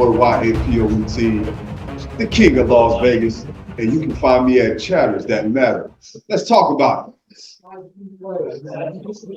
boy Y.A, the king of Las Vegas, and you can find me at Chatters That Matter. Let's talk about it.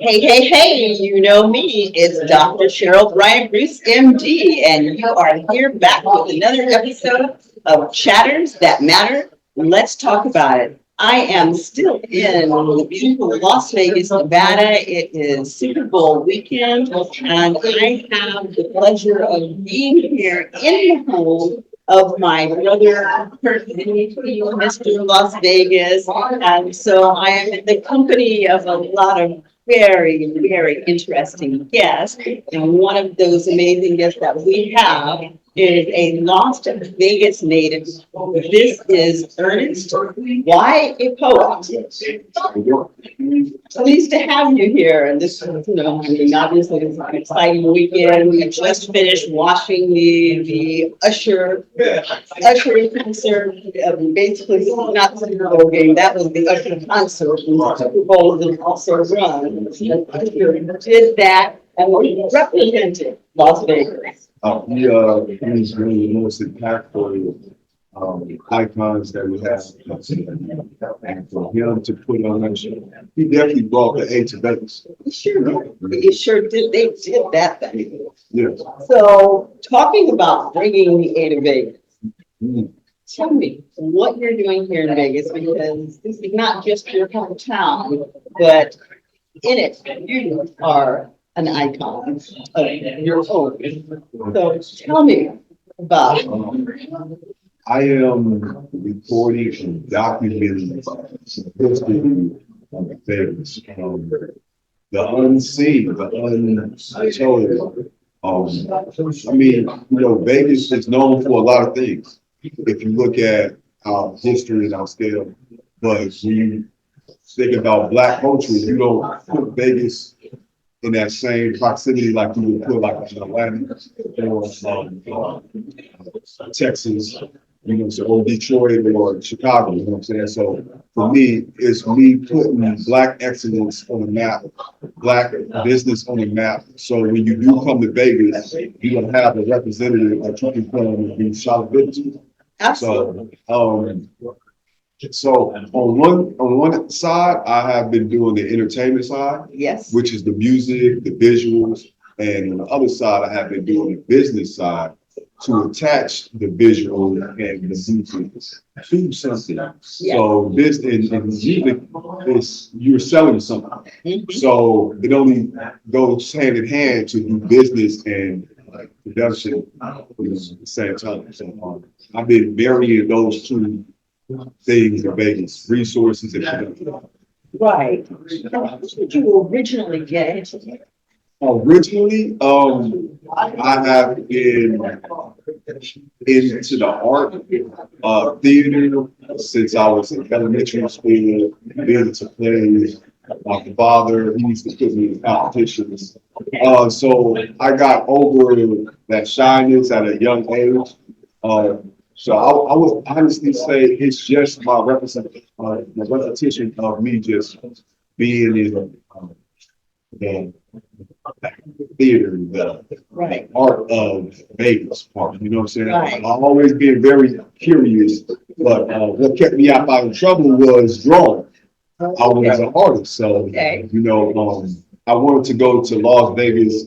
Hey, hey, hey, you know me. It's Dr. Cherly BryantBruce, MD, and you are here back with another episode of Chatters That Matter. Let's talk about it. I am still in the beautiful Las Vegas, Nevada. It is Super Bowl weekend, and I have the pleasure of being here in the home of my brother, Mr. Las Vegas. And so I am in the company of a lot of very, very interesting guests. And one of those amazing guests that we have is a Las Vegas native. This is Ernest Y.A. poet. Pleased to have you here. And this, obviously it's an exciting weekend. We just finished watching the Usher concert. Basically, not the Super Bowl game. That was the Usher concert. The Super Bowl was also run. Usher did that and we represented Las Vegas. He's really the most impactful icons that we have. And for him to put on that show, he definitely brought the A to Vegas. He sure did. He sure did. They did that thing. Yes. So, talking about bringing the A to Vegas, tell me what you're doing here in Vegas, because this is not just your hometown, but in it, you are an icon of your own. So, tell me about it. I am recording and documenting the history of Vegas. The unseen, the untold. Vegas is known for a lot of things. If you look at our history and our scale, but when you think about Black culture, you don't put Vegas in that same proximity like you would put like Atlanta or Texas, or Detroit or Chicago, you know what I'm saying? So for me, it's me putting Black excellence on the map, Black business on the map. So when you do come to Vegas, you're gonna have a representative that you can come and be solid business. Absolutely. So on one side, I have been doing the entertainment side, Yes. which is the music, the visuals, and on the other side, I have been doing the business side to attach the visual and the music to something. Yeah. So this in music is you're selling something. Mhm. So it only goes hand in hand to do business and production at the same time. So I've been marrying those two things in Vegas, resources and production. Right. How did you originally get into it? Originally, I have been into the art theater since I was in elementary school, being into plays. My father, he used to put me in competitions. So I got over that shyness at a young age. So I would honestly say it's just my repetition of me just being in the theater, the Right. art of Vegas part. You know what I'm saying? Right. I've always been very curious, but what kept me out of trouble was drawing. I was an artist, so Okay. I wanted to go to Las Vegas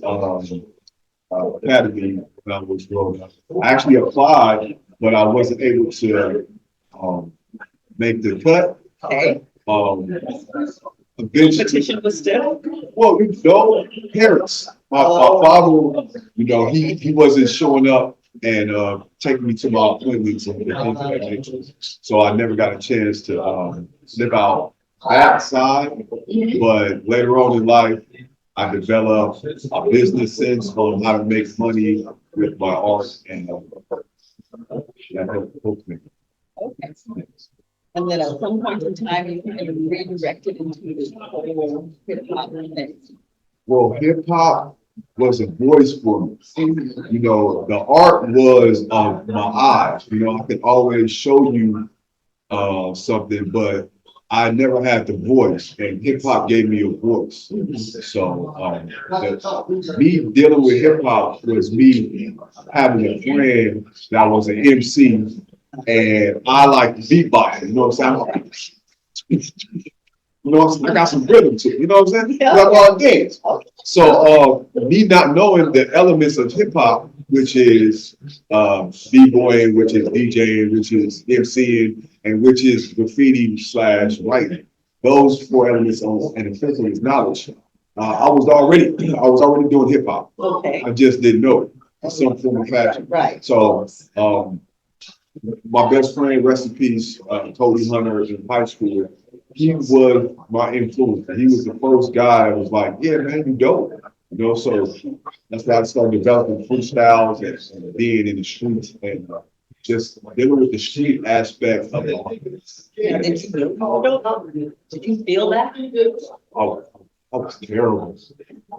Academy when I was growing up. I actually applied, but I wasn't able to make the cut. Okay. Eventually, Competition was still. well, parents. My father, he wasn't showing up and taking me to my appointments and things of that nature. So I never got a chance to live out that side. But later on in life, I developed a business sense on how to make money with my art, and that helped me. Okay. And then at some point in time, you kind of redirected into the whole hip hop thing. Well, hip hop was a voice for me. The art was my eyes. I could always show you something, but I never had the voice, and hip hop gave me a voice. So me dealing with hip hop was me having a friend that was an MC, and I like beatboxing. You know what I'm saying? You know what I'm saying? I got some rhythm to it. You know what I'm saying? Yeah. Like all dance. So me not knowing the elements of hip hop, which is b-boying, which is DJing, which is MCing, and which is graffiti / writing. Those four elements and essentially is knowledge. I was already doing hip hop. Okay. I just didn't know it in some form of fashion. Right. So my best friend, rest in peace, Cody Hunter in high school, he was my influence. He was the first guy that was like, yeah, man, you dope. You know, so that's why I started developing freestyles and being in the streets and just dealing with the street aspect of it. Did you feel that? I was terrible.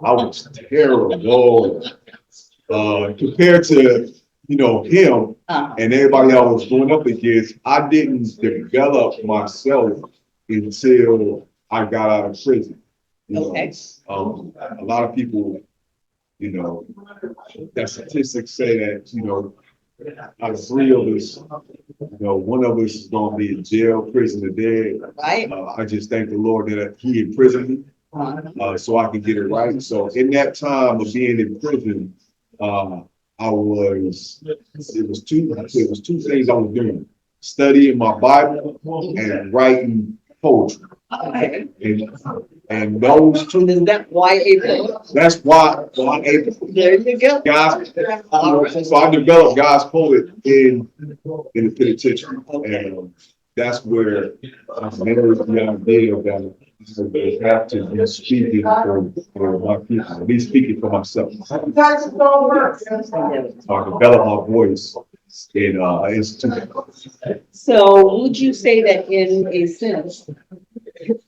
I was terrible. Compared to, you know, him and everybody I was going up against, I didn't develop myself until I got out of prison. You know, Okay. a lot of people, you know, that statistics say that, you know, out of three of us, you know, one of us is going to be in jail, prison, or dead. Right. I just thank the Lord that He imprisoned me so I can get it right. So in that time of being in prison, it was two things I was doing: studying my Bible and writing poetry. Okay. And those two. Is that Y.A? That's why Y.A. There you go. Guys, so I developed God's poet in the penitentiary, and that's where I married the idea that I have to be speaking for my people, at least speaking for myself. So I developed my voice in institute. So would you say that in a sense,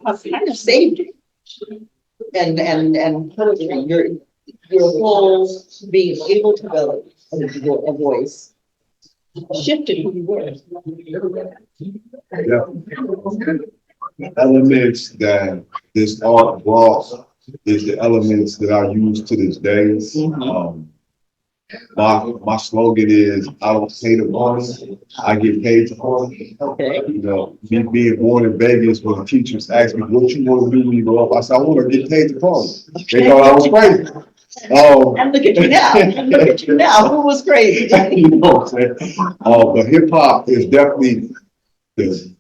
I've kind of saved you? And poetry, your whole being able to develop a voice shifted who you were. Yeah. The elements that this art brought is the elements that I use to this day. My slogan is, I don't pay to party, I get paid to party. Okay. You know, me being born in Vegas, when the teachers asked me, what you want to do when you grow up? I said, I want to get paid to party. They thought I was crazy. And look at you now. And look at you now. Who was crazy? You know what I'm saying? But hip hop is definitely the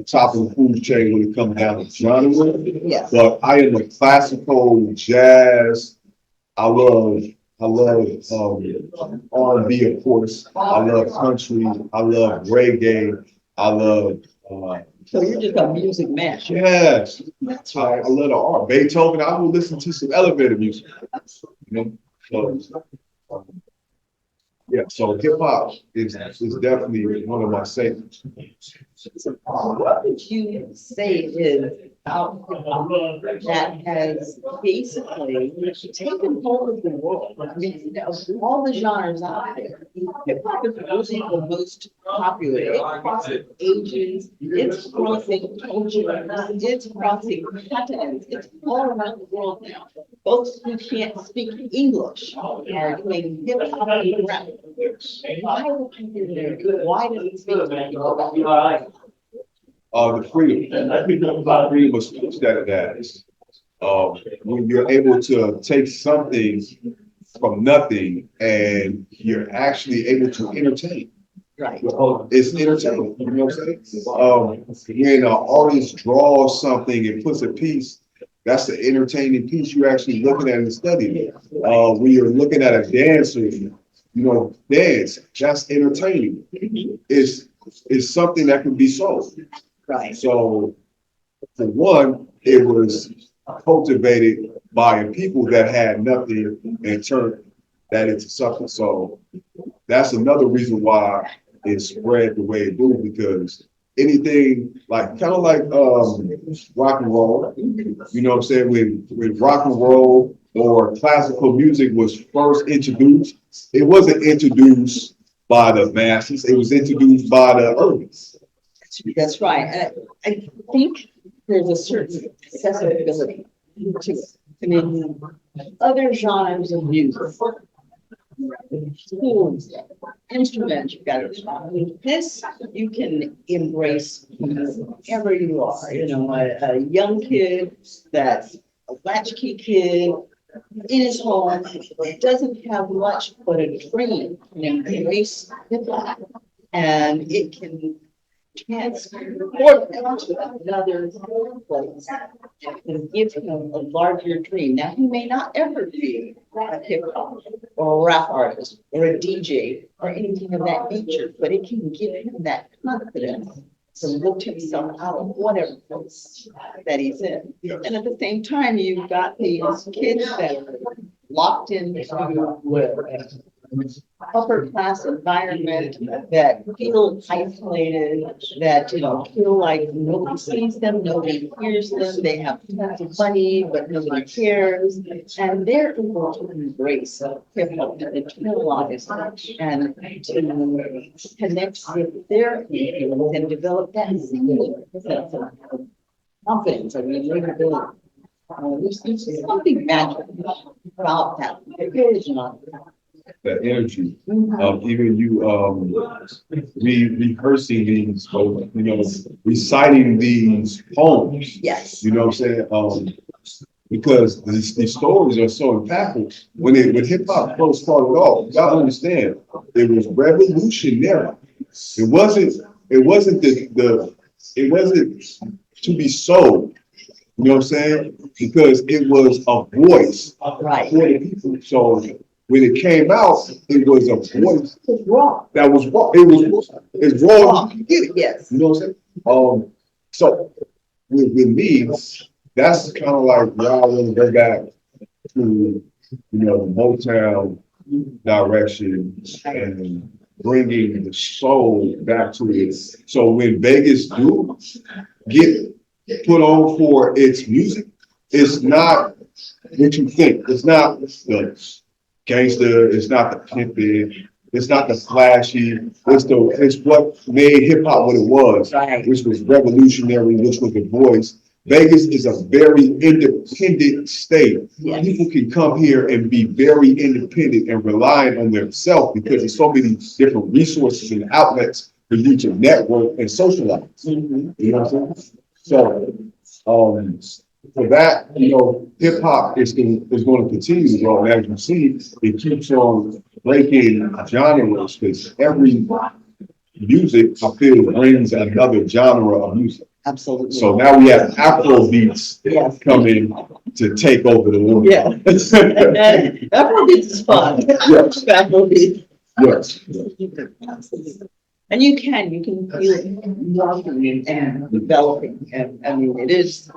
top of the food chain when it comes down to genre. Yes. But I am a classical jazz. I love R&B, of course. I love country. I love reggae. I love. So you're just a music man. Yes, I love the art. Beethoven. I will listen to some elevator music. You know, so yeah. So hip hop is definitely one of my favorites. What would you say is out that has basically taken hold of the world? I mean, of all the genres out there, hip hop is really the most popular. It crosses ages, it's crossing cultures, it's crossing continents, it's all around the world now. Folks who can't speak English are doing hip hop and rap. Why would you do that? Why does it speak to people? The freedom of speech that it has. When you're able to take something from nothing and you're actually able to entertain. Right. It's entertaining, you know what I'm saying? When an artist draws something and puts a piece, that's the entertaining piece you're actually looking at and studying. When you're looking at a dancer, you know, dance, that's entertaining. It's something that can be sold. Right. So, for one, it was cultivated by people that had nothing and turned that into something. So, that's another reason why it spread the way it do, because anything like kind of like rock and roll, you know what I'm saying? When rock and roll or classical music was first introduced, it wasn't introduced by the masses, it was introduced by the urbans. That's right. And I think there's a certain accessibility to it. I mean, other genres of music, tools, instruments, you've got to. This, you can embrace wherever you are. You know, a young kid that's a latchkey kid in his home, doesn't have much but a dream, embrace hip-hop, and it can transport him to another place and give him a larger dream. Now, he may not ever be a hip hop or a rap artist or a DJ or anything of that nature, but it can give him that confidence to lift himself out of whatever place that he's in. And at the same time, you've got these kids that are locked into upper class environment that feel isolated, that feel like nobody sees them, nobody hears them, they have tons of money, but nobody cares. And they're able to embrace hip hop and internalize and to connect with their feelings and develop that same sense of confidence or relatability. There's something magical about that. It really is not. The energy of even you rehearsing these, reciting these poems. Yes. You know what I'm saying? Because these stories are so impactful. When hip hop first started off, you gotta understand it was revolutionary. It wasn't to be sold. You know what I'm saying? Because it was a voice Right. for the people. So when it came out, it was a voice that was raw. It was as raw as you can get it. Yes. You know what I'm saying? So with me, that's kind of like why I want to go back to the Motown direction and bringing the soul back to it. So when Vegas do get put on for its music, it's not what you think. It's not the gangster, it's not the pimping, it's not the flashy, it's what made hip hop what it was, Right. which was revolutionary, which was the voice. Vegas is a very independent state. Yes. People can come here and be very independent and relying on themselves because there's so many different resources and outlets for you to network and socialize. Mm-hmm. You know what I'm saying? So, for that, hip hop is going to continue to grow. And as you see, it keeps on breaking genres because every music, I feel, brings another genre of music. Absolutely. So now we have Afro beats Yes. coming to take over the world. Yeah. Afrobeats is fun. Yes. Afrobeats. Yes. And you can feel it morphing and developing. And I mean, it's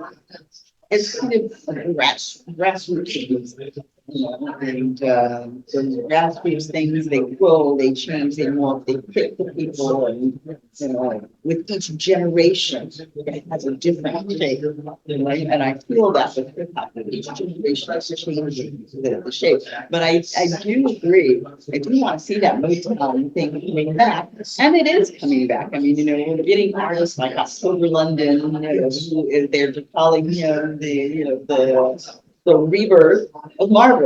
kind of a grassroots music. And those grassroots things, they grow, they change, they morph, they fit the people, and with each generation, it has a different shape. And I feel that with hip hop, each generation is changing the shape. But I do agree. I do want to see that Motown thing coming back, and it is coming back. I mean, we're getting artists like October London, who they're calling him the rebirth of Margaret.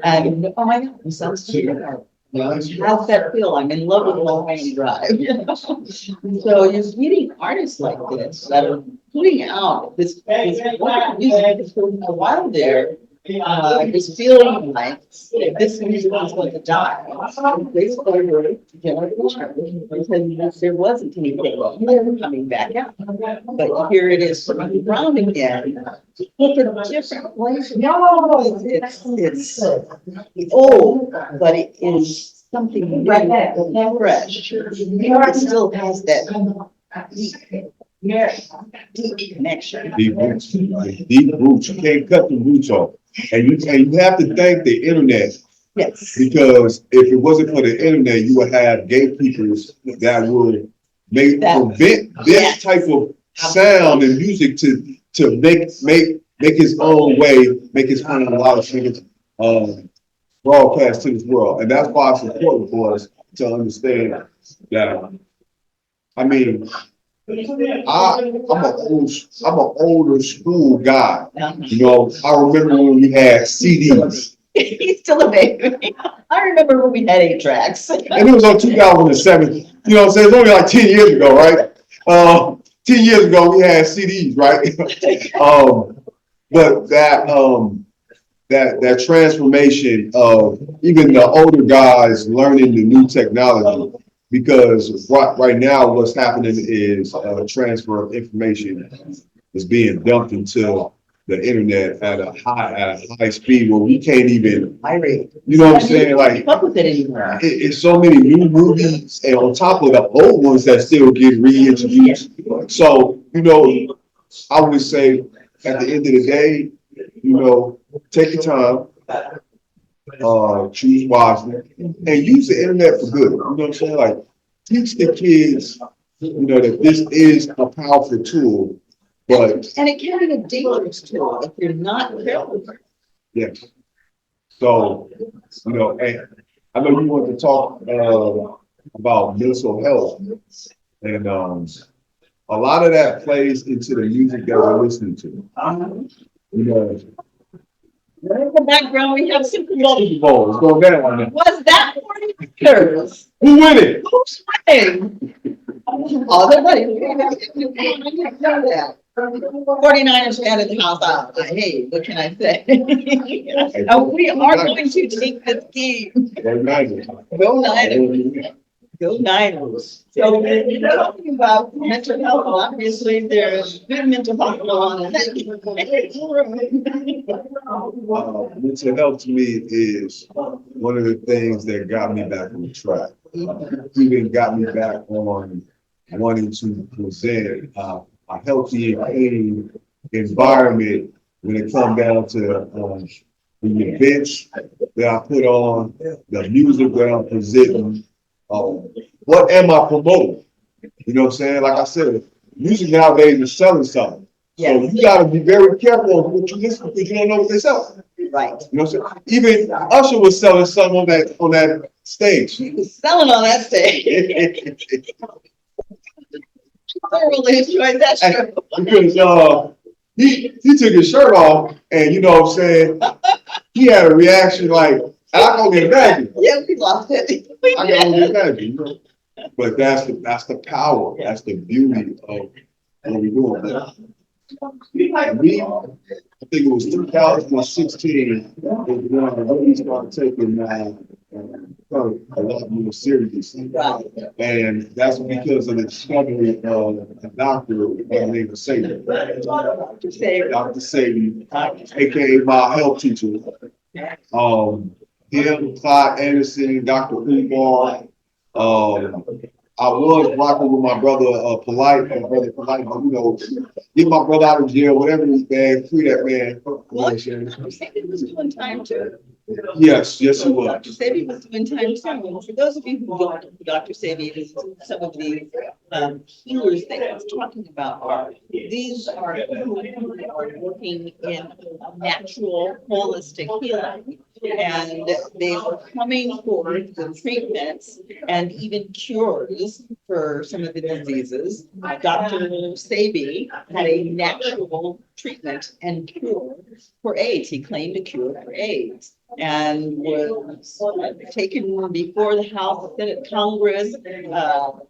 And oh my God, it sounds familiar. How's that feel? I'm in love with Long Drive. So you're meeting artists like this that are putting out this wonderful music that's for a while there. Just feeling like this music is going to die. This over generation because there wasn't anything coming back out. But here it is coming around again. Look at a different place. No, it's old, but it is something new and fresh. It still has that deep connection. Deep roots. You can't cut the roots off. And you have to thank the internet. Yes. Because if it wasn't for the internet, you would have gatekeepers that would prevent this type of sound and music to make his own way, make his own lot of things broadcast to this world. And that's why it's important for us to understand that, I mean, I'm an older school guy. You know, I remember when we had CDs. He's still a baby. I remember when we had 8 tracks. And it was on 2007. You know what I'm saying? It's only like 10 years ago, right? 10 years ago we had CDs, right? But that transformation of even the older guys learning the new technology, because right now what's happening is a transfer of information is being dumped into the internet at a high speed where we can't even, Irate. you know what I'm saying? Like, Keep up with it anymore. it's so many new movies, and on top of the old ones that still get reintroduced. So, you know, I would say at the end of the day, you know, take your time, choose wisely, and use the internet for good. You know what I'm saying? Like, teach the kids, you know, that this is a powerful tool, but And it can be a dangerous tool if you're not careful. yes. So, you know, and I know you want to talk about mental health, and a lot of that plays into the music that we're listening to. You know, In the background, we have Super Bowl. Super Bowl, let's go down now. Was that 49ers? Who win it? Who's winning? Oh, they're winning. I didn't know that. 49ers fan in the house. Hey, what can I say? We are going to take this game. Go Niners. Go Niners. Go Niners. So we're talking about mental health. Well, obviously, there's good mental health going on in that. Mental health to me is one of the things that got me back on the track. Even got me back on wanting to present a healthy and clean environment when it comes down to the events that I put on, the music that I'm presenting. What am I promoting? You know what I'm saying? Like I said, music nowadays is selling something. So you got to be very careful of what you listen to because you don't know what they're selling. Right. You know what I'm saying? Even Usher was selling something on that stage. He was selling on that stage. I really enjoyed that show. Because he took his shirt off and you know what I'm saying, he had a reaction like, I can only imagine. Yeah, we lost it. I can only imagine, you know. But that's the power, that's the beauty of what we're doing. Me, I think it was 2016 when I really started taking a lot more seriously. And that's because of the discovery of a doctor by the name of Sadie. Dr. Sadie, aka my health teacher. Him, Clyde Anderson, Dr. Umar. I was rocking with my brother Polite, but you know, get my brother out of jail, whatever he's man, free that man. Well, Sadie was doing time too. Yes, he was. Dr. Sadie was doing time too. For those of you who don't know who Dr. Sadie is, some of these healers that he's talking about these are people who are working in natural, holistic healing. And they were coming forward with treatments and even cures for some of the diseases. Dr. Sadie had a natural treatment and cure for AIDS. He claimed a cure for AIDS and was taken before the House, Senate, Congress,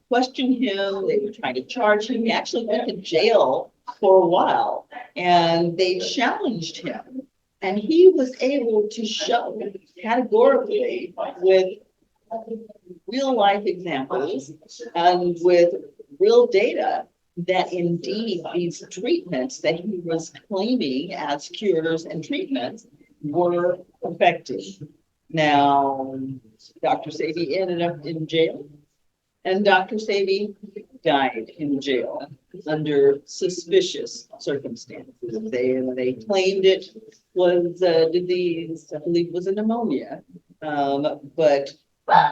questioned him. They were trying to charge him. He actually went to jail for a while and they challenged him. And he was able to show categorically with real life examples and with real data that indeed these treatments that he was claiming as cures and treatments were effective. Now, Dr. Sadie ended up in jail, and Dr. Sadie died in jail under suspicious circumstances. They claimed it was a disease, I believe it was a pneumonia, but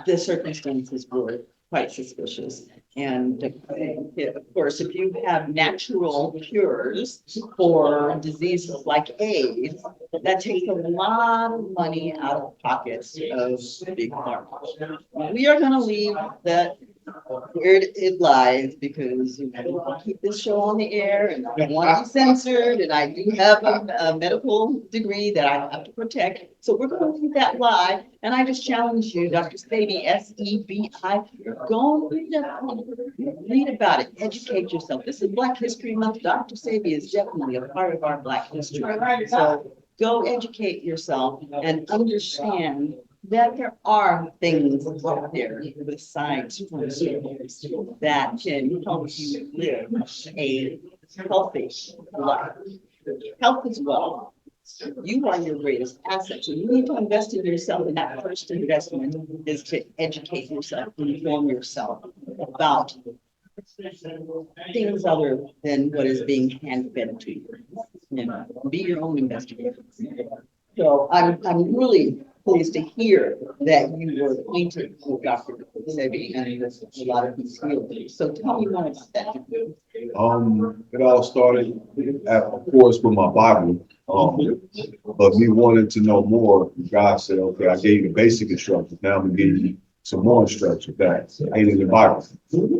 the circumstances were quite suspicious. And of course, if you have natural cures for diseases like AIDS, that takes a lot of money out of the pockets of big pharma. We are going to leave that where it lies, because, you know, we want to keep this show on the air and I don't want to be censored, and I do have a medical degree that I have to protect. So we're going to leave that lie. And I just challenge you, Dr. Sebi, S-E-B-I, go read about it, educate yourself. This is Black History Month. Dr. Sebi is definitely a part of our Black history. So go educate yourself and understand that there are things out there besides pharmaceuticals that can help you live a healthy life. Health is wealth. You are your greatest asset. So you need to invest in yourself. And that first investment is to educate yourself, inform yourself about things other than what is being hand-fed to you. You know, be your own investigator. So I'm really pleased to hear that you were acquainted with Dr. Sebi and a lot of his field. So tell me more about that. It all started, of course, with my Bible. But me wanting to know more, God said, okay, I gave you the basic instructions. Now I'm gonna give you some more instructions that ain't in the Bible.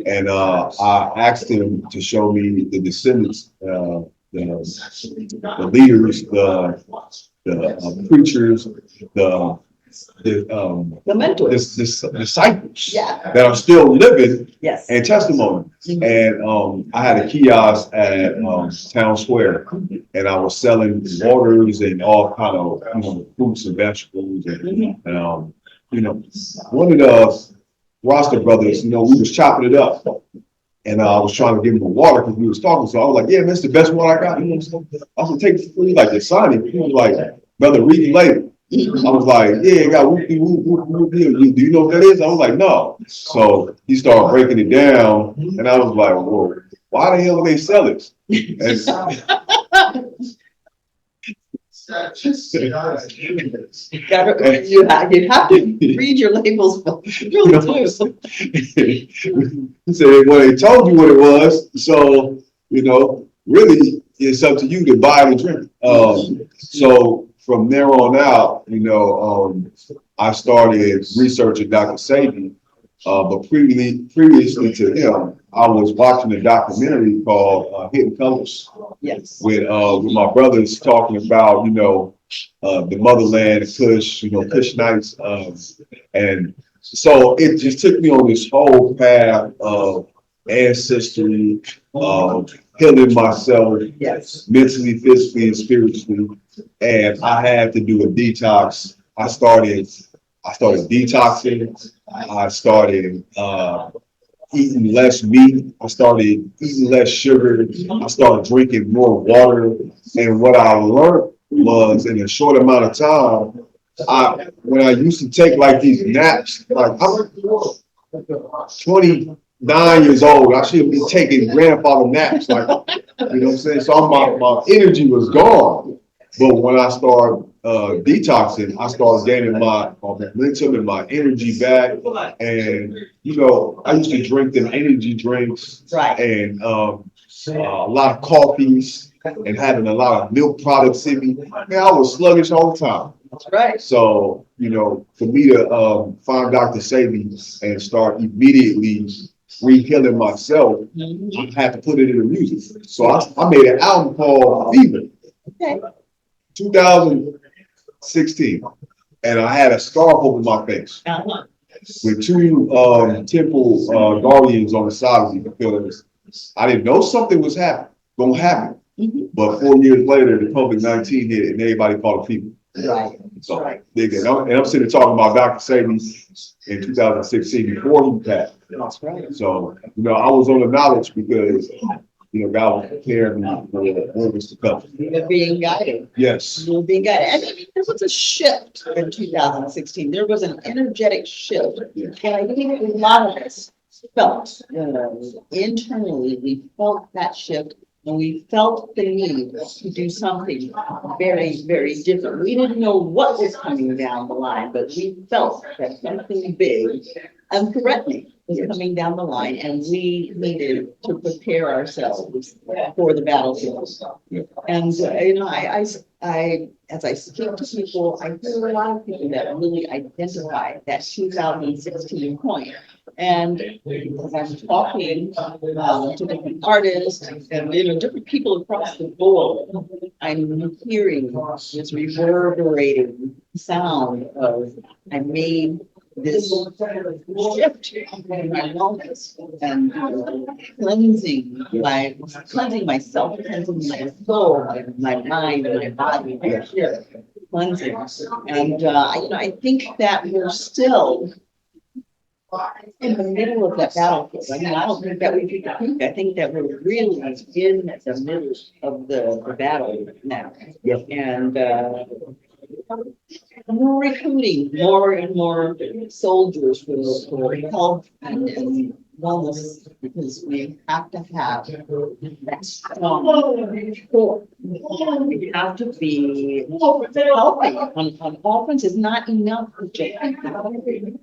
And I asked him to show me the descendants, the leaders, the preachers, the mentors, disciples yeah, that are still living yes, and testimony. And I had a kiosk at Town Square, and I was selling waters and all kind of, you know, fruits and vegetables. And you know, one of the Roster brothers, you know, we was chopping it up. And I was trying to give him a water because we was talking. So I was like, yeah, that's the best one I got. You know what I'm saying? I was like, take it free, like the signing. He was like, brother, read it later. I was like, yeah, it got whoopie whoop whoop whoop. Do you know what that is? I was like, no. So he started breaking it down, and I was like, whoa, why the hell do they sell it? you have to read your labels. You really do. He said, well, they told you what it was, so you know, really, it's up to you to buy it and drink it. So from there on out, you know, I started researching Dr. Sebi. But previously to him, I was watching a documentary called Hidden Colors. Yes. With my brothers talking about, you know, the motherland, Kush, you know, Kushnites, and so it just took me on this whole path of ancestry, healing myself, yes, mentally, physically, and spiritually. And I had to do a detox. I started detoxing. I started eating less meat. I started eating less sugar. I started drinking more water. And what I learned was, in a short amount of time, when I used to take like these naps, like I'm 29 years old, I should be taking grandfather naps, like, you know what I'm saying? So my energy was gone. But when I started detoxing, I started gaining my momentum and my energy back. And, you know, I used to drink them energy drinks, right, and a lot of coffees and having a lot of milk products in me. Man, I was sluggish all the time. That's right. So, you know, for me to find Dr. Sebi and start immediately re-healing myself, I had to put it in the music. So I made an album called Fever. Okay. 2016, and I had a scarf over my face with two temple guardians on the side of me because I didn't know something was gonna happen. But 4 years later, the COVID-19 hit, and everybody called it fever. Right. So I'm sitting talking about Dr. Sebi in 2016 before he passed. That's right. So, you know, I was on the knowledge because, you know, God was preparing me for what was to come. You're being guided. Yes. You're being guided. I mean, there was a shift in 2016. There was an energetic shift. And I think a lot of us felt internally, we felt that shift, and we felt the need to do something very, very different. We didn't know what was coming down the line, but we felt that something big and threatening was coming down the line, and we needed to prepare ourselves for the battlefield. And you know, I as I speak to people, I hear a lot of people that really identify that 2016 point And as I'm talking to different artists and different people across the board, I'm hearing this reverberating sound of I made this shift in my wellness and cleansing myself, cleansing my soul, my mind, my body, my spirit, cleansing. And I think that we're still in the middle of that battlefield. I mean, I don't think that we need to think. I think that we're really in the middle of the battle now. Yep. And we're recruiting more and more soldiers for health and wellness because we have to have that strong core. We have to be healthy on offense. It's not enough to just be healthy.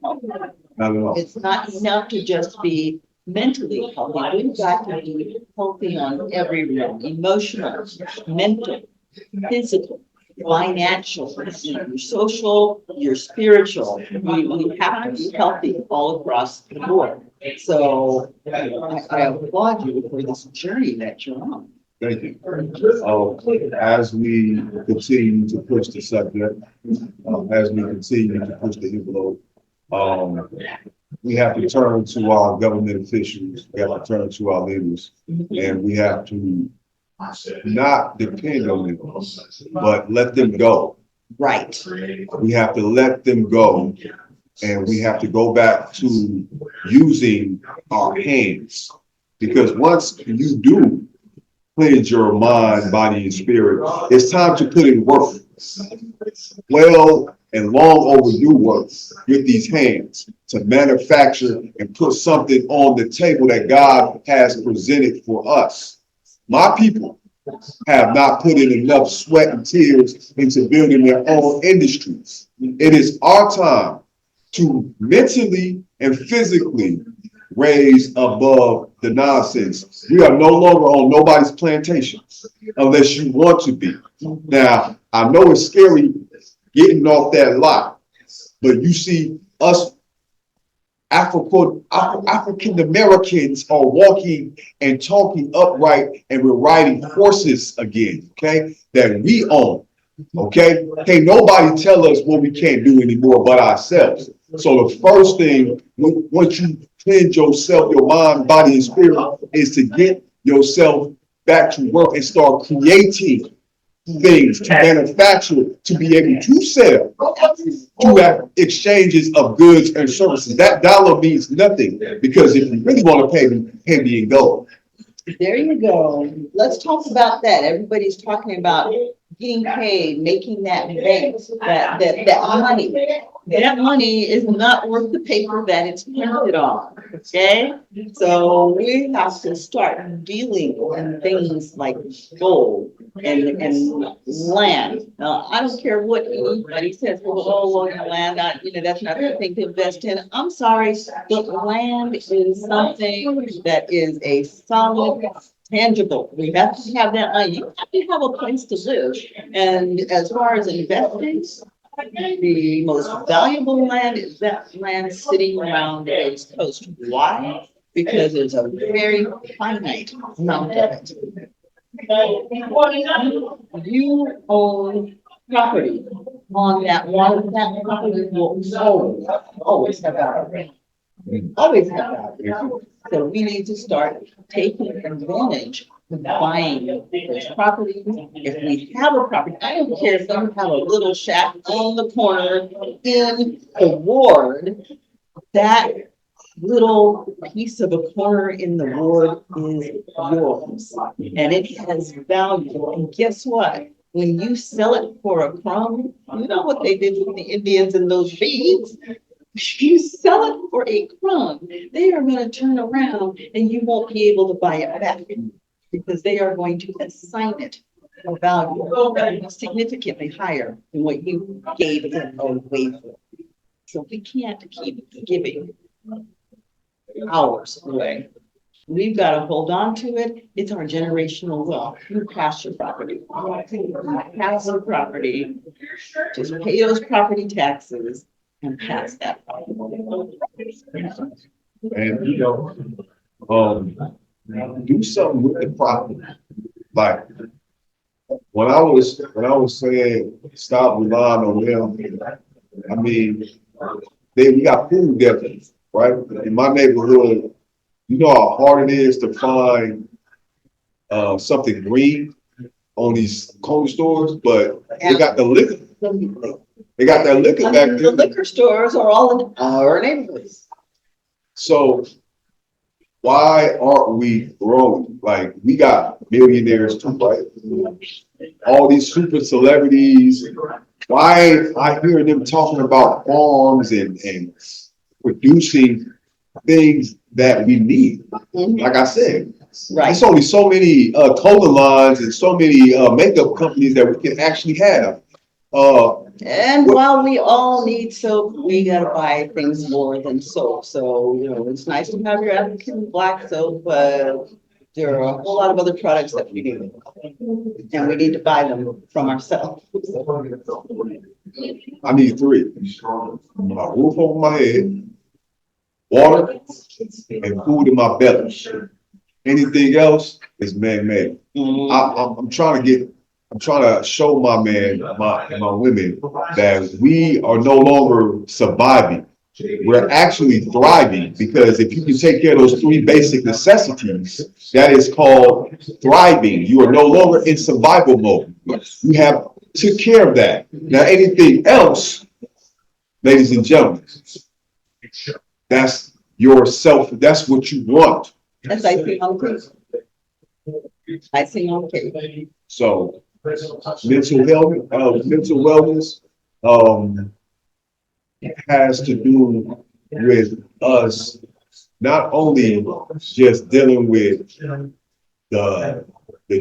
Not at all. It's not enough to just be mentally healthy. We've got to be healthy on every realm, emotional, mental, physical, financial, your social, your spiritual. We have to be healthy all across the board. So I applaud you for this journey that you're on. Thank you. As we continue to push the subject, as we continue to push the envelope, we have to turn to our government officials, we have to turn to our leaders, and we have to not depend on them, but let them go. Right. We have to let them go, and we have to go back to using our hands. Because once you do cleanse your mind, body, and spirit, it's time to put in work. Well and long overdue work with these hands to manufacture and put something on the table that God has presented for us. My people have not put in enough sweat and tears into building their own industries. It is our time to mentally and physically raise above the nonsense. We are no longer on nobody's plantation unless you want to be. Now, I know it's scary getting off that lot, but you see us African Americans are walking and talking upright, and we're riding horses again, okay, that we own, okay? Can't nobody tell us what we can't do anymore but ourselves. So the first thing, once you cleanse yourself, your mind, body, and spirit, is to get yourself back to work and start creating things, to manufacture, to be able to sell, to have exchanges of goods and services. That dollar means nothing, because if you really want to pay me in gold. There you go. Let's talk about that. Everybody's talking about getting paid, making that bank, that money. That money is not worth the paper that it's printed on. Okay? So we have to start dealing in things like gold and land. Now, I don't care what anybody says, well, land, that's not the thing to invest in. I'm sorry, but land is something that is a solid, tangible. We have to have that money. You have to have a place to live. And as far as investing, the most valuable land is that land sitting around the coast. Why? Because there's a very finite amount of it. You own property on that water. That property will always have value. Always have value. So we need to start taking advantage of buying those properties. If we have a property, I don't care if you have a little shack on the corner in a ward, that little piece of a corner in the ward is yours, and it has value. And guess what? When you sell it for a crumb, you know what they did with the Indians and those beads? You sell it for a crumb, they are going to turn around and you won't be able to buy it back, because they are going to assign it a value that will be significantly higher than what you gave it away for. So we can't keep giving ours away. We've got to hold on to it. It's our generational wealth. You pass your property. Pass your property. Just pay those property taxes and pass that property. And, do something with the property. Like, when I was saying stop relying on them, I mean, we got food deserts, right? In my neighborhood, you know how hard it is to find something green on these corner stores, but they got the liquor. They got that liquor back The there. liquor stores are all in our neighborhoods. So why aren't we growing? Like, we got millionaires too, right? All these super celebrities. Why ain't I hearing them talking about farms and producing things that we need? Like I said, Right. there's only so many clothing lines and so many makeup companies that we can actually have. And while we all need soap, we gotta buy things more than soap. So, it's nice to have your African black soap, but there are a whole lot of other products that we need. And we need to buy them from ourselves. I need three: my roof over my head, water, and food in my belly. Anything else is man-made. I'm trying to show my man, my women, that we are no longer surviving. We're actually thriving, because if you can take care of those three basic necessities, that is called thriving. You are no longer in survival mode. You have took care of that. Now, anything else, ladies and gentlemen, that's yourself. That's what you want. That's icing on the cake. Icing on the cake. So mental health, mental wellness, has to do with us not only just dealing with the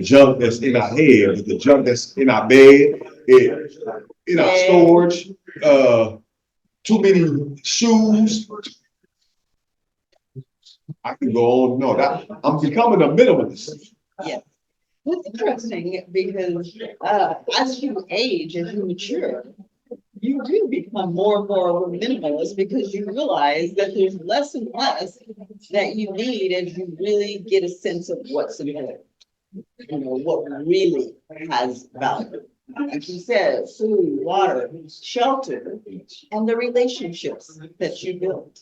junk that's in our head, but the junk that's in our bed, in our storage, too many shoes. I can go on. No, I'm becoming a minimalist. Yeah. It's interesting because as you age, as you mature, you do become more and more of a minimalist, because you realize that there's less and less that you need as you really get a sense of what's important. What really has value. Like you said, food, water, shelter, and the relationships that you build.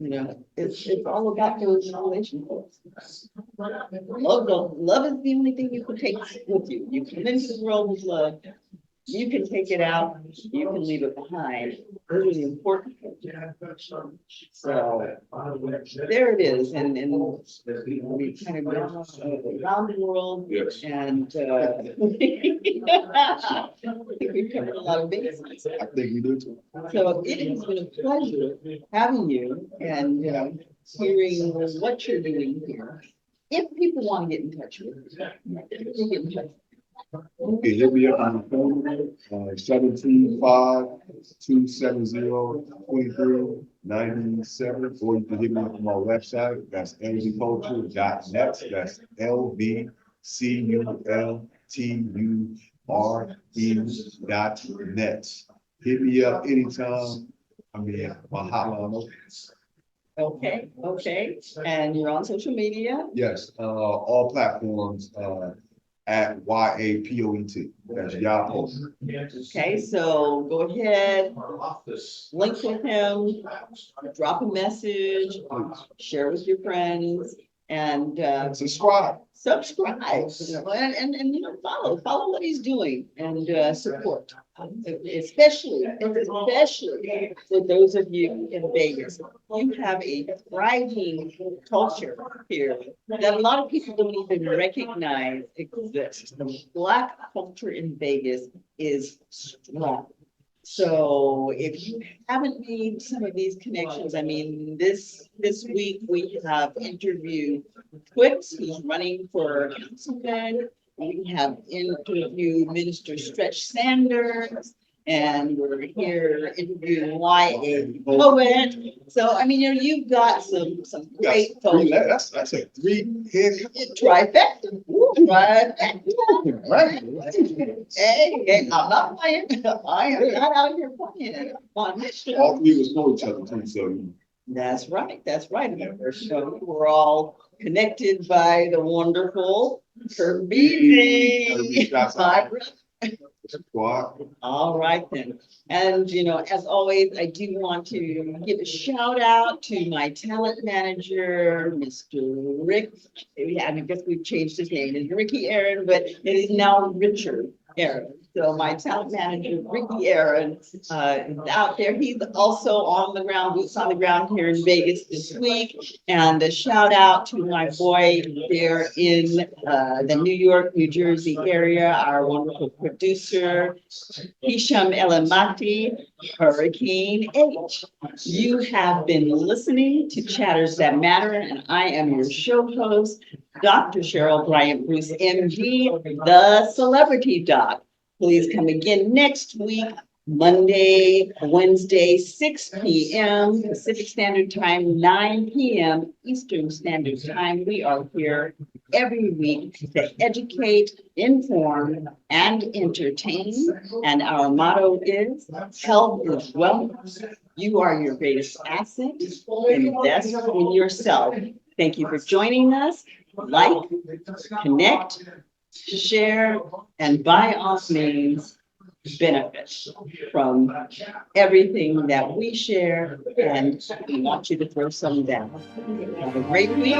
It's all about those relationships. Love is the only thing you can take with you. You come into the world with love. You can take it out, you can leave it behind. Those are the important things. So there it is, and we kind of gone around the world. Yes. And I think we've covered a lot of bases. I think we do too. So it has been a pleasure having you and hearing what you're doing here. If people want to get in touch with you, get in touch. Okay, hit me up on the phone, 725-270-2397, or you can hit me up on my website. That's lvculture.net. That's LVCULTURE.net. Hit me up anytime. I mean, my hotline open. Okay. And you're on social media? Yes, all platforms, at YAPOET. That's Yapo. Okay, so go ahead, link with him, drop a message, share with your friends, and Subscribe. and follow what he's doing, and support, especially for those of you in Vegas. You have a thriving culture here that a lot of people don't even recognize exists. The Black culture in Vegas is strong. So if you haven't made some of these connections, I mean, this week we have interviewed Twix, who's running for councilman. We have interviewed Minister Stretch Sanders, and we're here interviewing Y.A. poet. So I mean, you've got some great folks. That's a three-head Trifecta. Right. Hey, I'm not playing. I am not out here playing on this show. All three was know each other too, so That's right. That's right. Remember, so we're all connected by the wonderful Kirby, Kirby. that's My all. Squad. All right then. And as always, I do want to give a shout out to my talent manager, Mr. Rick. Yeah, I guess we've changed his name. It's Ricky Aaron, but it is now Richard Aaron. So my talent manager, Ricky Aaron, is out there. He's also on the ground, boots on the ground here in Vegas this week. And a shout out to my boy there in the New York, New Jersey area, our wonderful producer, Hisham Elamati, Hurricane H. You have been listening to Chatters That Matter, and I am your show host, Dr. Cherly BryantBruce, MD, the Celebrity Doc. Please come again next week, Monday, Wednesday, 6 p.m. Pacific Standard Time, 9 p.m. Eastern Standard Time. We are here every week to educate, inform, and entertain. And our motto is health is wealth. You are your greatest asset. Invest in yourself. Thank you for joining us. Like, connect, share, and by all means, benefit from everything that we share, and we want you to throw some down. Have a great week.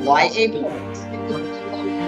Y.A. Poets.